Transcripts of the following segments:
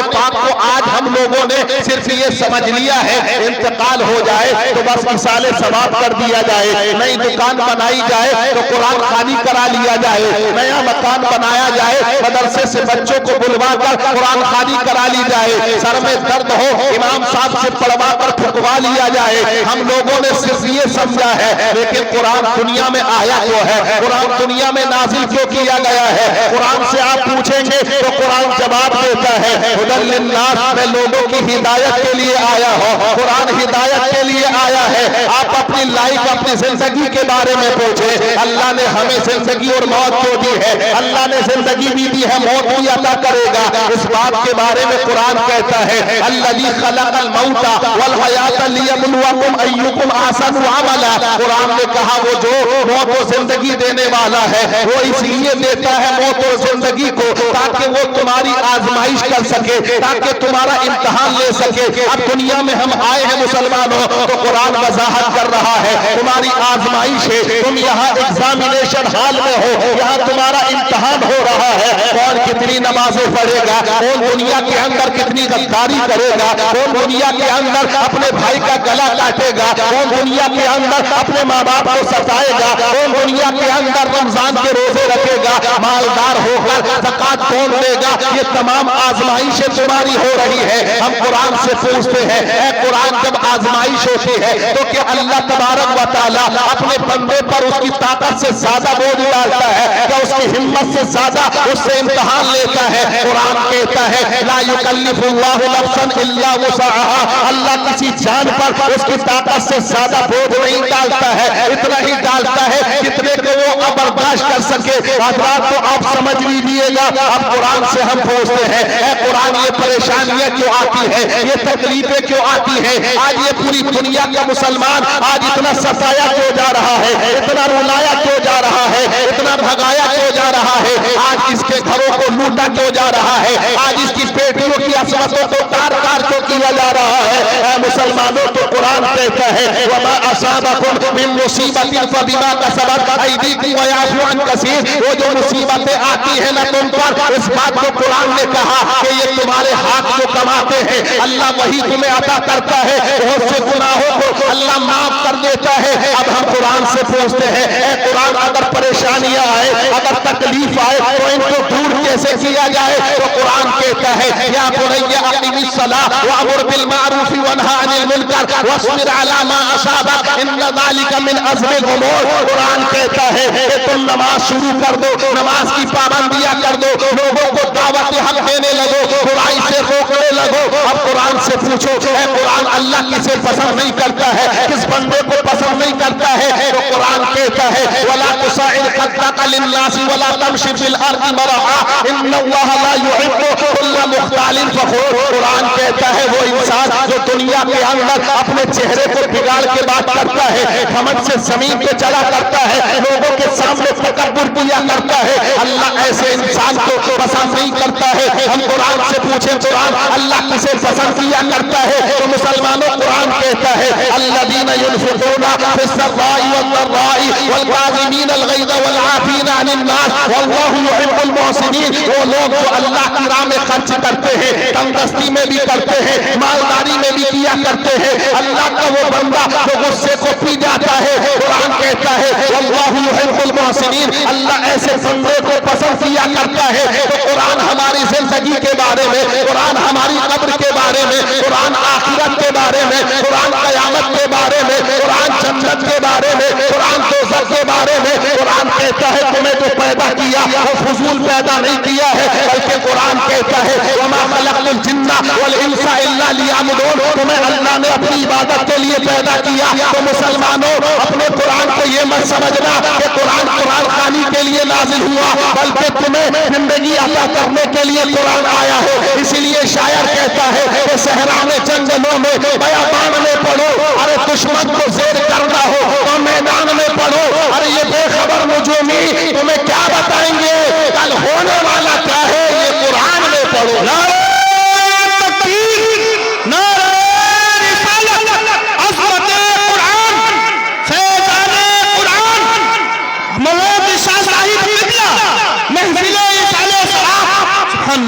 पाक को आज हम लोगों ने सिर्फ ये समझ लिया है, इंतकाल हो जाए तो बस मिसाले समाप्त कर दिया जाए, नई दुकान बनाई जाए तो कुरान खानी करा लिया जाए, नया मकान बनाया जाए, मदरसे से बच्चों को बुलवा कर कुरान खानी करा ली जाए, सर में दर्द हो इमाम साहब से पढ़वा कर फुकवा लिया जाए। हम लोगों ने सिर्फ ये समझा है, लेकिन कुरान दुनिया में आया क्यों है, कुरान दुनिया में नाजिल क्यों किया गया है? कुरान से आप पूछेंगे तो कुरान जवाब देता है, हुदल लिन्नास, मैं लोगों की हिदायत के लिए आया हूँ। कुरान हिदायत के लिए आया है। आप अपनी लाइफ, अपनी जिंदगी के बारे में पूछे, अल्लाह ने हमें जिंदगी और मौत क्यों दी है? अल्लाह ने जिंदगी भी दी है, मौत भी अता करेगा। इस बात के बारे में कुरान कहता है, अल्लज़ी खलक़ल मौता वल हयाता लियब्लुवकुम अय्युकुम अहसनु अमला। कुरान ने कहा वो जो मौत और जिंदगी देने वाला है, वो इसलिए देता है मौत और जिंदगी को ताकि वो तुम्हारी आजमाइश कर सके, ताकि तुम्हारा इम्तिहान ले सके। अब दुनिया में हम आए हैं मुसलमानों, तो कुरान वजाहत कर रहा है तुम्हारी आजमाइश है, तुम यहाँ एग्जामिनेशन हॉल में हो, यहाँ तुम्हारा इम्तिहान हो रहा है। कौन कितनी नमाजें पढ़ेगा, कौन दुनिया के अंदर कितनी गद्दारी करेगा, कौन दुनिया के अंदर अपने भाई का गला काटेगा, कौन दुनिया के अंदर अपने माँ बाप को सताएगा, कौन दुनिया के अंदर रमजान के रोजे रखेगा, मालदार होकर ज़कात कौन देगा। ये तमाम आजमाइशें तुम्हारी हो रही है। हम कुरान से पूछते हैं, ऐ कुरान जब आजमाइश होती है तो क्या अल्लाह तबारक व तआला अपने बंदे पर उसकी ताकत से ज्यादा बोझ डालता है? क्या उसकी हिम्मत से ज्यादा उससे इम्तिहान लेता है? कुरान कहता है, ला युकल्लिफुल्लाहु नफ्सन इल्ला वुसअहा। अल्लाह किसी जान पर उसकी ताकत से ज्यादा बोझ नहीं डालता है, इतना ही डालता है जितने को वो बर्दाश्त कर सके। हज़रात तो आप समझ लीजिएगा। अब कुरान से हम पूछते हैं, ऐ कुरान ये परेशानियां क्यों आती है, ये तकलीफें क्यों आती है? आज ये पूरी दुनिया का मुसलमान आज इतना सताया क्यों जा रहा है, इतना रुलाया क्यों जा रहा है, इतना भगाया क्यों जा रहा है? आज इसके घरों को लूटा क्यों जा रहा है? आज इसकी बेटियों की असमतों को तार तार क्यों किया जा रहा है? ऐ मुसलमानों, तो कुरान कहता है, वमा असाबकुम मिन मुसीबतिन फबिमा कसबत अयदीकुम व याफू अन कसीर। वो जो मुसीबतें आती है ना तुम पर, इस बात को कुरान ने कहा कि ये तुम्हारे हाथ जो कमाते हैं अल्लाह वही तुम्हें अता करता है। बहुत से गुनाहों को अल्लाह माफ कर देता है। अब हम कुरान से पूछते हैं, ऐ कुरान अगर परेशानियां आए, अगर तकलीफ आए तो इनको दूर कैसे किया जाए? तो कुरान कहता है, या बुनय्या अक़िमिस सलाह वअमुर बिल मारूफ वन्हा अनिल मुनकर वस्बिर अला मा असाबक इन्न ज़ालिका मिन अज़मिल उमूर। कुरान कहता है कि तुम नमाज शुरू कर दो, नमाज की पाबंदियां कर दो, लोगों को दावत हक देने लगो, बुराई से रोकने लगो। अब कुरान से पूछो, है कुरान अल्लाह किसे पसंद नहीं करता है, किस बंदे को पसंद नहीं करता है? तो कुरान कहता है, वला तुसाइर खद्दका लिन्नास वला तमशी फिल अर्दि मरहा इन्नल्लाह ला युहिब्बु कुल्ला मुख्तालिन फखूर। कुरान कहता है, वो इंसान जो दुनिया के अंदर अपने चेहरे को बिगाड़ के बात करता है, घमंड से जमीन पे चला करता है, लोगों के सामने तकब्बुर किया करता है, अल्लाह ऐसे इंसान को पसंद नहीं करता है। हम कुरान से पूछे, कुरान अल्लाह किसे पसंद किया करता है? तो मुसलमानों, कुरान कहता है, अल्लज़ीना युनफ़िक़ूना फ़िस्सर्राई वद्दर्राई वल्काज़िमीनल ग़ैज़ वल्आफ़ीना अनिन नास वल्लाहु युहिब्बुल मुहसिनीन। वो लोग जो अल्लाह की राह में खर्च करते हैं, तंगदस्ती में भी करते हैं, मालदारी में भी किया करते हैं, अल्लाह का वो बंदा जो गुस्से को पी जाता है, कुरान कहता है, वल्लाहु युहिब्बुल मुहसिनीन। अल्लाह ऐसे बंदे को पसंद किया करता है। तो कुरान हमारी जिंदगी के बारे में, कुरान हमारी कब्र के बारे में, कुरान आखिरत के बारे में, कुरान कयामत के बारे में, कुरान जन्नत के बारे में, कुरान दोज़ख के बारे में। कुरान कहता है, तुम्हें जो पैदा किया वो फजूल पैदा नहीं किया है, बल्कि कुरान कहता है, वमा खलक़तुल जिन्ना वल इंसा इल्ला लियअबुदून। तुम्हें अल्लाह ने अपनी इबादत के लिए पैदा किया। तो मुसलमानों, अपने कुरान को ये मत समझना कि कुरान कुरान खानी के लिए नाजिल हुआ, बल्कि तुम्हें जिंदगी अता करने के लिए कुरान आया है। इसीलिए शायर कहता है कि सहरा में, जंगलों में, बयाबान में पढ़ो, अरे दुश्मन को ज़ेर करना हो तो मैदान में पढ़ो। अरे ये बेखबर मुजूमी तुम्हें क्या बताएंगे कल होने वाला क्या है, ये कुरान में पढ़ो।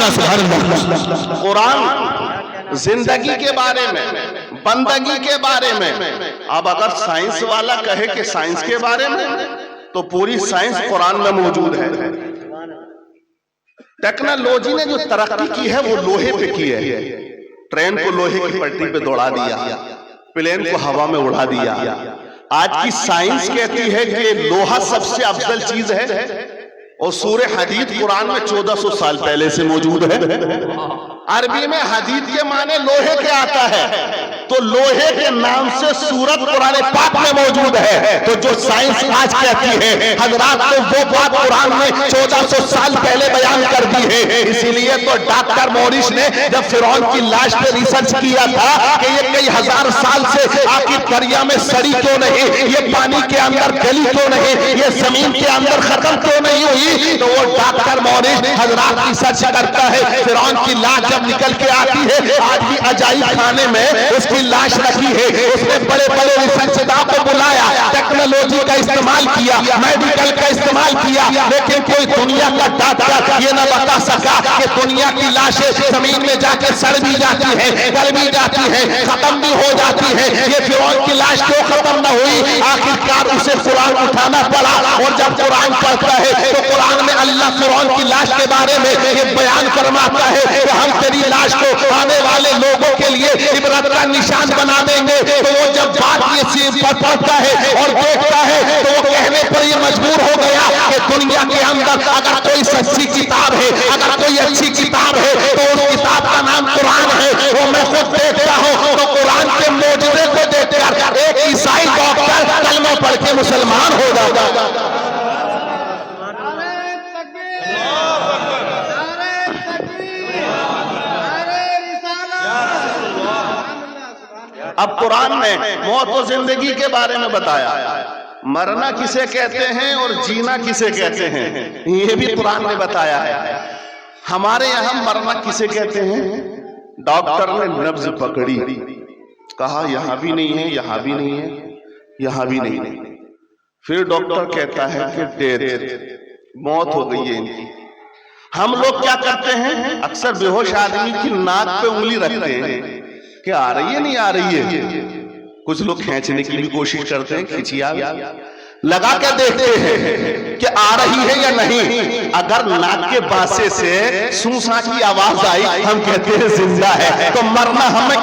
अल्लाह सुभान अल्लाह। कुरान जिंदगी के बारे में, बंदगी के बारे में। अब अगर साइंस वाला कहे कि साइंस के बारे में, तो पूरी साइंस कुरान में मौजूद है। टेक्नोलॉजी ने जो तरक्की की है वो लोहे पे की है। ट्रेन को लोहे की पट्टी पे दौड़ा दिया, प्लेन को हवा में उड़ा दिया। आज की साइंस कहती है कि लोहा सबसे अफजल चीज है, और सूरे हदीद कुरान में 1400 साल पहले से मौजूद है। अरबी में हदीद के माने लोहे के आता है, तो लोहे के नाम से सूरत कुरान पाक में मौजूद है। तो जो साइंस आज कहती है हजरात, तो वो बात कुरान में 1400 साल पहले बयान कर दी है। इसीलिए तो डॉक्टर मोरिस ने जब फिरौन की लाश पे रिसर्च किया था कि ये कई हजार साल से आखिर दरिया में सड़ी क्यों नहीं, ये पानी के अंदर गली क्यों नहीं, ये जमीन के अंदर खत्म क्यों नहीं हुई, तो वो डॉक्टर मोरिस हजरात रिसर्च करता है। फिरौन की लाश जब निकल के आती है, आज भी अजाइब खाने में उसकी लाश रखी है। उसने बड़े बड़े रिसर्चदार को बुलाया, टेक्नोलॉजी का इस्तेमाल किया, मेडिकल का इस्तेमाल किया, लेकिन कोई दुनिया का डॉक्टर ये न बता सका कि दुनिया की लाशें जमीन में जाके सड़ भी जाती है, गल भी जाती है, खत्म भी हो जाती है। ये फिरौन की लाश क्यों खत्म न हुई? आखिरकार उसे कुरान उठाना पड़ा, और जब कुरान पढ़ता है तो कुरान में अल्लाह फिरौन की लाश के बारे में ये बयान फरमाता है कि हम तेरी लाश को आने वाले लोगों के लिए इबरत का निशान बना देंगे। तो वो जब बात ये चीज पढ़ता है और देखता है, तो वो कहने पर ये मजबूर हो गया कि दुनिया के अंदर अगर कोई सच्ची किताब है, अगर कोई अच्छी किताब है, तो उस किताब का नाम कुरान है। वो मैं खुद देखता हूँ, तो कुरान के मौजूदे को देखकर एक ईसाई डॉक्टर कलमा पढ़ के मुसलमान हो जाता। अब कुरान में मौत और जिंदगी के बारे में बताया, मरना किसे कहते हैं और जीना किसे कहते हैं, ये भी कुरान ने बताया है। हमारे यहाँ मरना किसे कहते हैं? डॉक्टर ने नब्ज पकड़ी, कहा यहां भी नहीं है, यहां भी नहीं है, यहां भी नहीं है। फिर डॉक्टर कहता है कि डेथ, मौत हो गई है इनकी। हम लोग क्या करते हैं, अक्सर बेहोश आदमी की नाक पे उंगली रखते हैं कि आ रही है नहीं आ रही है। कुछ लोग खींचने की भी कोशिश करते हैं, खिंचिया लगा के देखते हैं कि आ रही है या नहीं। अगर नाक के बासे से सूसा की आवाज आई, हम कहते हैं जिंदा है। तो मरना हमने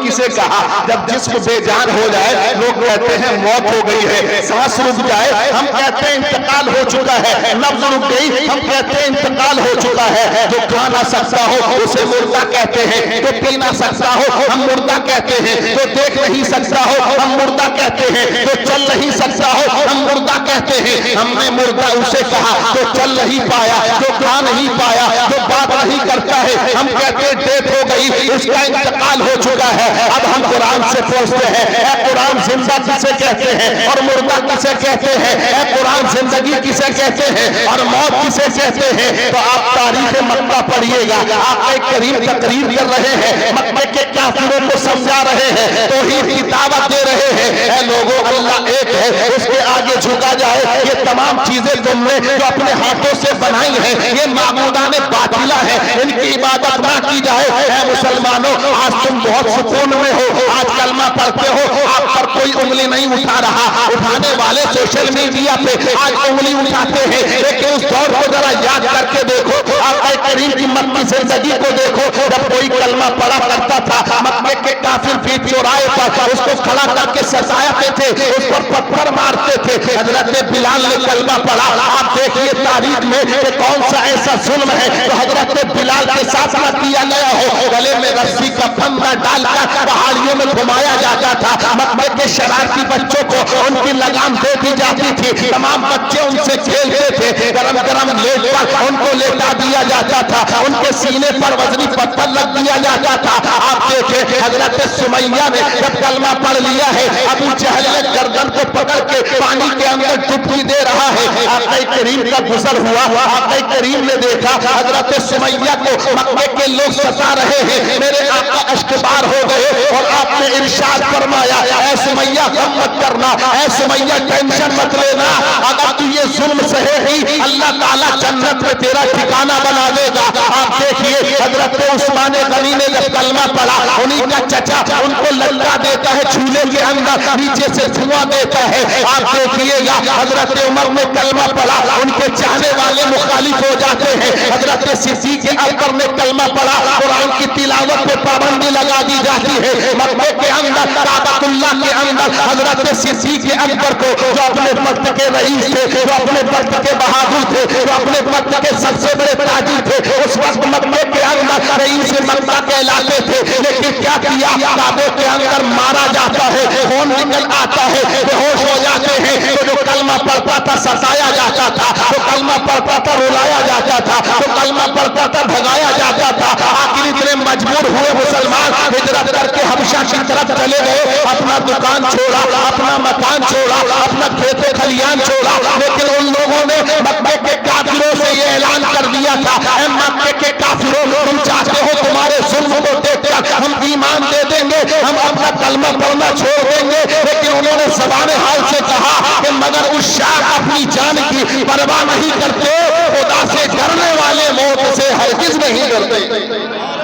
किसे कहा? जब जिस्म बेजान हो जाए, लोग कहते हैं मौत हो गई है। सांस रुक जाए, हम कहते हैं इंतकाल हो चुका है। नब्ज रुक गई, हम कहते हैं इंतकाल हो चुका है। जो खा ना सकता हो उसे मुर्दा कहते हैं, जो पी ना सकता हो हम मुर्दा कहते हैं, जो देख नहीं सकता हो हम मुर्दा कहते हैं, जो चल नहीं सकता हो हम मुर्दा कहते हैं। हमने मुर्दा उसे कहा जो चल नहीं पाया, जो खा नहीं पाया, जो बात नहीं करता है, हम कहते हैं डेथ हो गई, इसका इंतकाल हो चुका है। अब हम कुरान से पूछते हैं, ऐ कुरान जिंदा किसे कहते हैं और मुर्दा किसे कहते हैं? ऐ कुरान जिंदगी किसे कहते हैं और मौत किसे कहते हैं? तो आप तारीख मक्का पढ़िएगा, आप करीम तकरीर कर रहे हैं, मक्के के काफिरों को समझा रहे हैं, तौहीद की दावत दे रहे हैं। ऐ लोगों, अल्लाह एक है, उसके आगे झुका जाए। ये तमाम चीजें तुमने जो अपने हाथों से बनाई हैं, ये माबूदाने बातिला है, इनकी इबादत ना की जाए। ऐ मुसलमानों, आज तुम बहुत सुकून में हो, आज कलमा पढ़ते हो, आप पर कोई उंगली नहीं उठा रहा। उठाने वाले सोशल मीडिया पे आज उंगली उठाते हैं, लेकिन उस दौर को जरा याद करके देखो, आका करीम की मक्की जिंदगी को देखो। जब कोई कलमा पढ़ा करता था, मक्के के काफिर बीच चौराहे पर उसको खड़ा करके सताते थे, उस पर पत्थर मारते थे। हजरत बिलाल ने कलमा पढ़ा। आप देखिए तारीख में कि कौन सा ऐसा जुल्म है तो हजरत बिलाल के साथ न किया गया हो। गले में रस्सी का फंदा डालकर पहाड़ियों में घुमाया जाता था। मक्के के शरारती बच्चों को उनकी लगाम दे दी जाती थी, तमाम बच्चे उनसे खेलते थे। गरम गरम लेट पर उनको लेटा दिया जाता था, उनके सीने पर वजनी पत्थर लग दिया जाता था। आप देखें हजरत सुमैया ने जब कलमा पढ़ लिया है, अबू जहल ने गर्दन को पकड़ के पानी के अंदर डुबकी दे रहा है। आका करीम का गुजर हुआ, आका करीम ने देखा हजरत सुमैया को मक्के के लोग सता रहे हैं। मेरे आका अश्कबार हो गए और आपने इरशाद फरमाया, ऐ सुमैया गम मत करना, ऐ सुमैया टेंशन मत लेना, अगर तू ये जुल्म सहेगी अल्लाह ताला जन्नत में तेरा ठिकाना बना देगा। आप देखिए हजरत उस्मान गनी ने जब कलमा पढ़ा, उन्हीं का चचा उनको लटका देता है झूले के अंदर, नीचे से धुआं देता है। आप देखिएगा हजरत उमर ने कलमा पढ़ा, उनके चाहने वाले मुखालिफ हो जाते हैं। हजरत सिद्दीक़ अकबर ने कलमा पढ़ा, कुरान की तिलावत पे पाबंदी लगा दी जाती है। मक्के के अंदर काबतुल्लाह के अंदर हजरत सिद्दीक़ अकबर को, जो अपने वक्त के रईस थे, जो अपने वक्त के बहादुर थे, जो अपने वक्त के सबसे बड़े ताजिर थे, उस वक्त मक्के के अंदर रईस मक्का कहलाते थे। लेकिन क्या किया, काबे के अंदर मारा जाता है, खून निकल आता है, बेहोश हो जाते हैं। तो जो कलमा पढ़ता था सताया जाता था, जो कलमा पढ़ता था रुलाया जाता था, जो कलमा पढ़ता था भगाया जाता था। आखिर इतने मजबूर हुए मुसलमान, हिजरत करके हबशा की तरफ चले गए, अपना दुकान छोड़ा, अपना मकान छोड़ा, अपना खेते खलियान छोड़ा। लेकिन उन लोगों ने मक्के के काफिरों से ये ऐलान कर दिया था, ऐ मक्के के काफिरों, तुम चाहते हो तुम्हारे जुल्म को देखकर हम ईमान दे देंगे, हम अपना कलमा पढ़ना छोड़ देंगे। लेकिन उन्होंने ज़बान हाल से कहा कि मगर उस शाह अपनी जान की परवाह नहीं करते, खुदा से डरने वाले मौत से हरगिज़ नहीं डरते।